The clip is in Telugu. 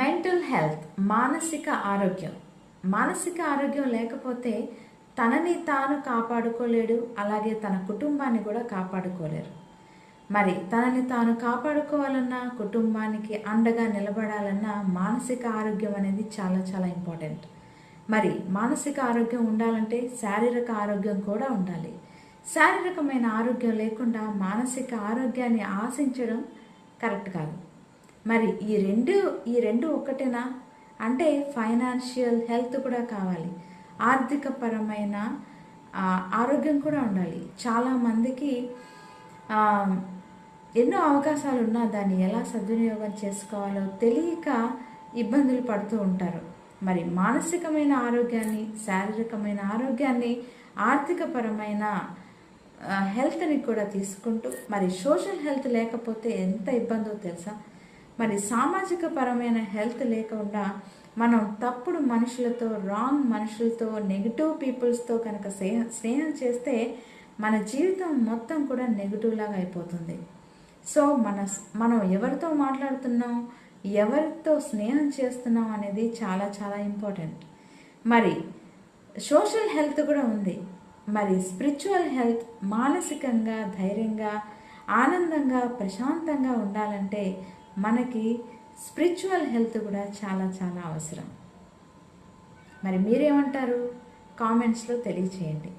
మెంటల్ హెల్త్, మానసిక ఆరోగ్యం. మానసిక ఆరోగ్యం లేకపోతే తనని తాను కాపాడుకోలేడు, అలాగే తన కుటుంబాన్ని కూడా కాపాడుకోలేరు. మరి తనని తాను కాపాడుకోవాలన్నా, కుటుంబానికి అండగా నిలబడాలన్నా మానసిక ఆరోగ్యం అనేది చాలా చాలా ఇంపార్టెంట్. మరి మానసిక ఆరోగ్యం ఉండాలంటే శారీరక ఆరోగ్యం కూడా ఉండాలి. శారీరకమైన ఆరోగ్యం లేకుండా మానసిక ఆరోగ్యాన్ని ఆశించడం కరెక్ట్ కాదు. మరి ఈ రెండు ఒకటేనా అంటే ఫైనాన్షియల్ హెల్త్ కూడా కావాలి, ఆర్థిక పరమైన ఆరోగ్యం కూడా ఉండాలి. చాలామందికి ఎన్నో అవకాశాలు ఉన్నా దాన్ని ఎలా సద్వినియోగం చేసుకోవాలో తెలియక ఇబ్బందులు పడుతూ ఉంటారు. మరి మానసికమైన ఆరోగ్యాన్ని, శారీరకమైన ఆరోగ్యాన్ని, ఆర్థికపరమైన హెల్త్ని కూడా తీసుకుంటూ మరి సోషల్ హెల్త్ లేకపోతే ఎంత ఇబ్బందో తెలుసా. మరి సామాజిక పరమైన హెల్త్ లేకుండా మనం తప్పుడు మనుషులతో, రాంగ్ మనుషులతో, నెగిటివ్ పీపుల్స్తో కనుక స్నేహం చేస్తే మన జీవితం మొత్తం కూడా నెగిటివ్ లాగా అయిపోతుంది. సో మనం ఎవరితో మాట్లాడుతున్నాం, ఎవరితో స్నేహం చేస్తున్నాం అనేది చాలా చాలా ఇంపార్టెంట్. మరి సోషల్ హెల్త్ కూడా ఉంది. మరి స్పిరిచువల్ హెల్త్, మానసికంగా ధైర్యంగా, ఆనందంగా, ప్రశాంతంగా ఉండాలంటే మనకి స్పిరిచువల్ హెల్త్ కూడా చాలా చాలా అవసరం. మరి మీరేమంటారు? కామెంట్స్లో తెలియచేయండి.